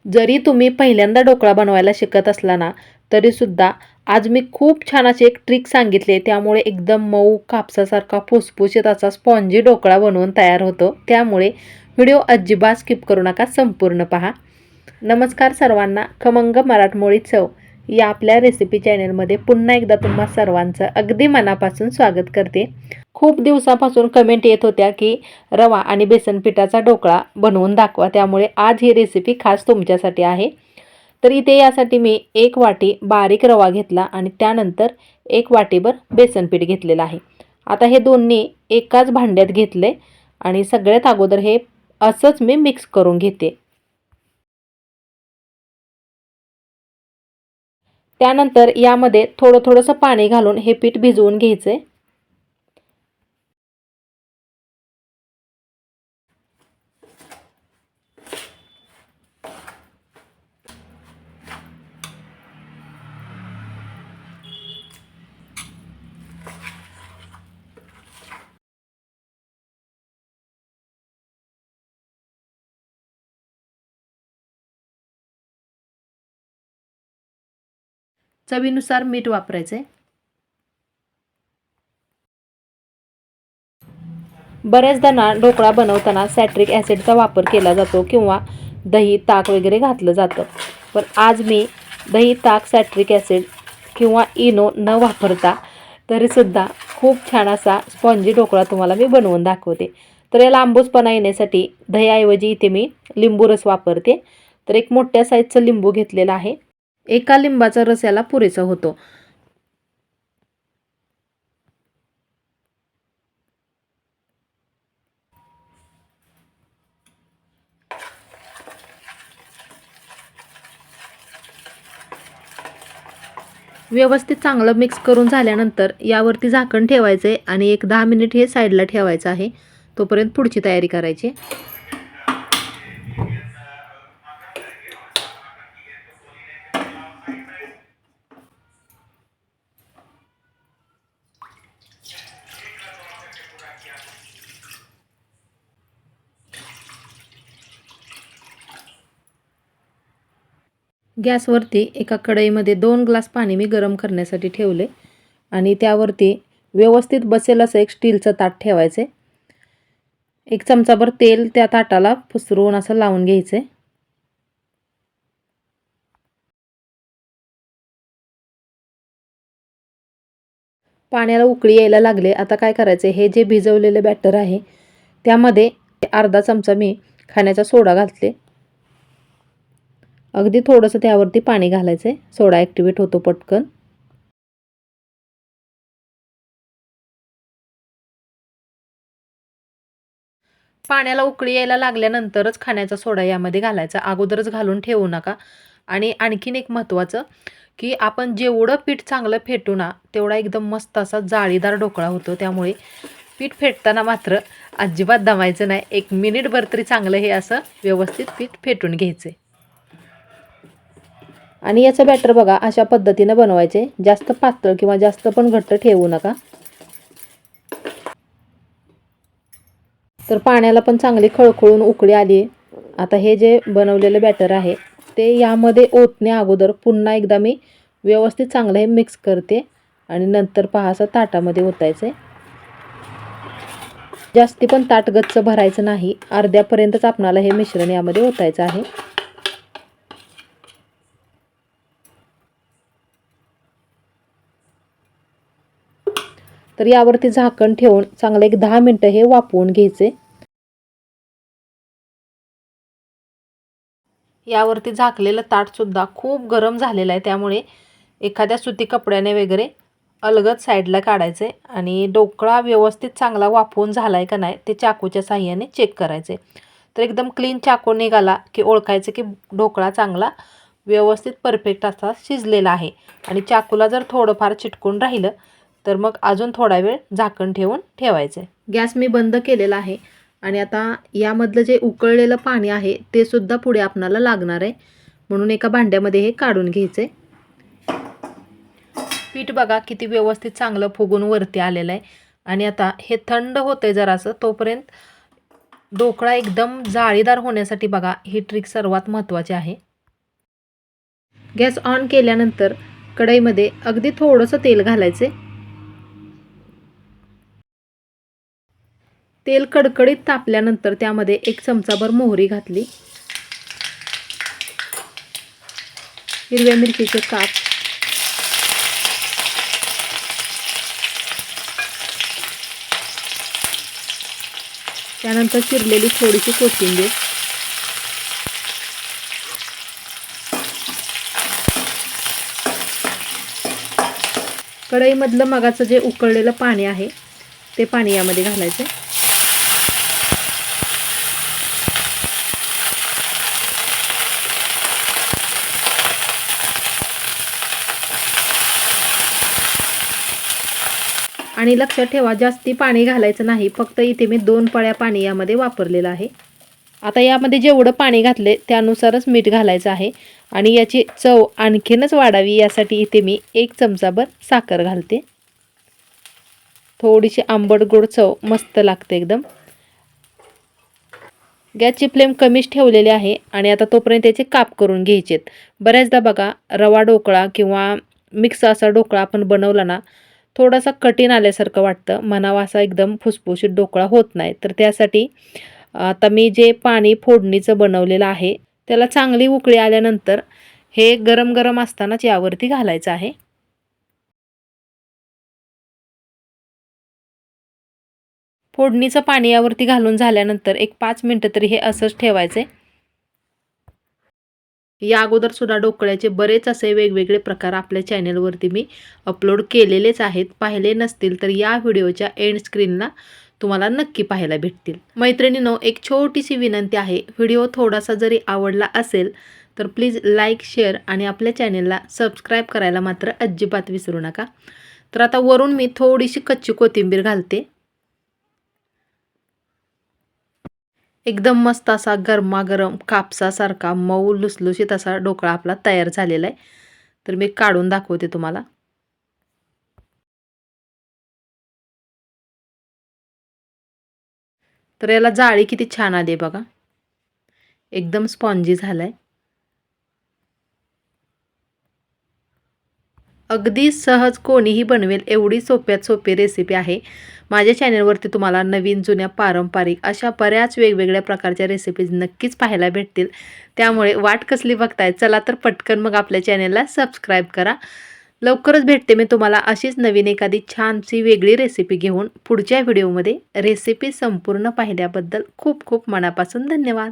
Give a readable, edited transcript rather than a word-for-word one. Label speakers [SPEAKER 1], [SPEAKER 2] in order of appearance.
[SPEAKER 1] जरी तुम्ही पहिल्यांदा ढोकळा बनवायला शिकत असला ना, तरीसुद्धा आज मी खूप छान अशी एक ट्रिक सांगितली. त्यामुळे एकदम मऊ कापसासारखा फुसफुशीत असा स्पॉन्जी ढोकळा बनवून तयार होतो. त्यामुळे व्हिडिओ अजिबात स्किप करू नका, संपूर्ण पहा. नमस्कार सर्वांना, खमंग मराठमोळी चव या आपल्या रेसिपी चॅनलमध्ये पुन्हा एकदा तुम्हा सर्वांचं अगदी मनापासून स्वागत करते. खूप दिवसापासून कमेंट येत होत्या की रवा आणि बेसन पिठाचा ढोकळा बनवून दाखवा. त्यामुळे आज ही रेसिपी खास तुमच्यासाठी आहे. तर इथे यासाठी मी 1 वाटी बारीक रवा घेतला आणि त्यानंतर 1 वाटीभर बेसन पीठ घेतलेलं आहे. आता हे दोन्ही एकाच भांड्यात घेतले आणि सगळ्यात अगोदर हे असंच मी मिक्स करून घेते. त्यानंतर यामध्ये थोडंसं पाणी घालून हे पीठ भिजवून घ्यायचे. चवीनुसार मीठ वापरायचे. बऱ्याचदा ना ढोकळा बनवताना सॅट्रिक ॲसिडचा वापर केला जातो किंवा दही, ताक वगैरे घातलं जातं. पण आज मी दही, ताक, सॅट्रिक ॲसिड किंवा इनो न वापरता तरीसुद्धा खूप छान असा स्पॉन्जी ढोकळा तुम्हाला मी बनवून दाखवते. तर याला आंबूसपणा येण्यासाठी दह्याऐवजी इथे मी लिंबू रस वापरते. तर एक मोठ्या साईजचं लिंबू घेतलेला आहे. एका लिंबाचा रस याला पुरेसा होतो. व्यवस्थित चांगलं मिक्स करून झाल्यानंतर यावरती झाकण ठेवायचे आणि एक 10 मिनिट हे साईडला ठेवायचं आहे. तोपर्यंत पुढची तयारी करायची. गॅसवरती एका कढईमध्ये 2 ग्लास पाणी मी गरम करण्यासाठी ठेवले आणि त्यावरती व्यवस्थित बसेल असं एक स्टीलचं ताट ठेवायचे. 1 चमचाभर तेल त्या ताटाला पसरवून असं लावून घ्यायचे. पाण्याला उकळी यायला लागले. आता काय करायचे, हे जे भिजवलेले बॅटर आहे त्यामध्ये अर्धा चमचा मी खाण्याचा सोडा घातले. अगदी थोडंसं त्यावरती पाणी घालायचं आहे, सोडा ॲक्टिवेट होतो पटकन. पाण्याला उकळी यायला लागल्यानंतरच खाण्याचा सोडा यामध्ये घालायचा, अगोदरच घालून ठेवू नका. आणि आणखीन एक महत्त्वाचं की आपण जेवढं पीठ चांगलं फेटू ना तेवढा एकदम मस्त असा जाळीदार ढोकळा होतो. त्यामुळे पीठ फेटताना मात्र अजिबात दमायचं नाही. 1 मिनिटभर तरी चांगलं हे असं व्यवस्थित पीठ फेटून घ्यायचे. आणि याचं बॅटर बघा अशा पद्धतीनं बनवायचे. जास्त पातळ किंवा जास्त पण घट्ट ठेवू नका. तर पाण्याला पण चांगली खळखळून उकळी आली. आता हे जे बनवलेलं बॅटर आहे ते यामध्ये ओतण्या अगोदर पुन्हा एकदा मी व्यवस्थित चांगलं हे मिक्स करते आणि नंतर पहा असं ताटामध्ये ओतायचं आहे. जास्ती पण ताट गच्च भरायचं नाही, अर्ध्यापर्यंतच आपणाला हे मिश्रण यामध्ये ओतायचं आहे. तर यावरती झाकण ठेवून चांगलं एक 10 मिनिटं हे वाफवून घ्यायचे. यावरती झाकलेलं ताटसुद्धा खूप गरम झालेलं आहे. त्यामुळे एखाद्या सुती कपड्याने वगैरे अलगद साईडला काढायचे आणि ढोकळा व्यवस्थित चांगला वाफवून झाला आहे का नाही ते चाकूच्या साहाय्याने चेक करायचे. तर एकदम क्लीन चाकू निघाला की ओळखायचं की ढोकळा चांगला व्यवस्थित परफेक्ट असा शिजलेला आहे. आणि चाकूला जर थोडंफार चिटकून राहिलं तर मग अजून थोडा वेळ झाकण ठेवून ठेवायचं आहे. गॅस मी बंद केलेला आहे आणि आता यामधलं जे उकळलेलं पाणी आहे ते सुद्धा पुढे आपणाला लागणार आहे, म्हणून एका भांड्यामध्ये हे काढून घ्यायचे. पीठ बघा किती व्यवस्थित चांगलं फुगून वरती आलेलं आहे. आणि आता हे थंड होतंय जरासं, तोपर्यंत ढोकळा एकदम जाळीदार होण्यासाठी बघा ही ट्रिक सर्वात महत्त्वाची आहे. गॅस ऑन केल्यानंतर कढईमध्ये अगदी थोडंसं तेल घालायचे। तेल कडकडीत तापल्यानंतर त्यामध्ये 1 चमचाभर मोहरी घातली, हिरव्या मिरचीचे काप, त्यानंतर चिरलेली थोडीशी कोथिंबीर, कढईमधलं मगाचं जे उकळलेलं पाणी आहे ते पाणी यामध्ये घालायचं। आणि लक्षात ठेवा, जास्ती पाणी घालायचं नाही, फक्त इथे मी 2 पळ्या पाणी यामध्ये वापरलेलं आहे। आता यामध्ये जेवढं पाणी घातले त्यानुसारच मीठ घालायचं आहे आणि याची चव आणखीनच वाढावी यासाठी इथे मी 1 चमचाभर साखर घालते। थोडीशी आंबट गोड चव मस्त लागते एकदम। गॅसची फ्लेम कमीच ठेवलेली आहे आणि आता तोपर्यंत त्याचे काप करून घ्यायचेत। बऱ्याचदा बघा, रवा ढोकळा किंवा मिक्स असा ढोकळा आपण बनवला ना, थोडासा कठीण आल्यासारखं वाटतं, म्हणावा असा एकदम फुसफुशीत ढोकळा होत नाही। तर त्यासाठी आता मी जे पाणी फोडणीचं बनवलेलं आहे त्याला चांगली उकळी आल्यानंतर हे गरम गरम असतानाच यावरती घालायचं आहे। फोडणीचं पाणी यावरती घालून झाल्यानंतर एक 5 मिनिटं तरी हे असंच ठेवायचे। या अगोदर सुद्धा ढोकळ्याचे बरेच असे वेगवेगळे प्रकार आपल्या चॅनलवरती मी अपलोड केलेलेच आहेत। पाहिले नसतील तर या व्हिडिओच्या एंड स्क्रीनला तुम्हाला नक्की पाहायला भेटतील। मैत्रिणींनो, एक छोटीशी विनंती आहे, व्हिडिओ थोडासा जरी आवडला असेल तर प्लीज लाईक, शेअर आणि आपल्या चॅनलला सबस्क्राईब करायला मात्र अजिबात विसरू नका। तर आता वरून मी थोडीशी कच्ची कोथिंबीर घालते। एकदम मस्त असा गरमागरम कापसासारखा मऊ लुसलुशीत असा ढोकळा आपला तयार झालेला आहे। तर मी काढून दाखवते तुम्हाला। तर याला जाळी किती छान आली बघा, एकदम स्पॉन्जी झालाय। अगदी सहज कोणीही बनवेल एवढी सोप्यात सोपी रेसिपी आहे। माझ्या चॅनलवरती तुम्हाला नवीन जुन्या पारंपरिक अशा बऱ्याच वेगवेगळ्या प्रकारच्या रेसिपीज नक्कीच पाहायला भेटतील। त्यामुळे वाट कसली बघताय, चला तर पटकन मग आपल्या चॅनलला सबस्क्राईब करा। लवकरच भेटते मी तुम्हाला अशीच नवीन एखादी छानशी वेगळी रेसिपी घेऊन पुढच्या व्हिडिओमध्ये। रेसिपी संपूर्ण पाहिल्याबद्दल खूप खूप मनापासून धन्यवाद।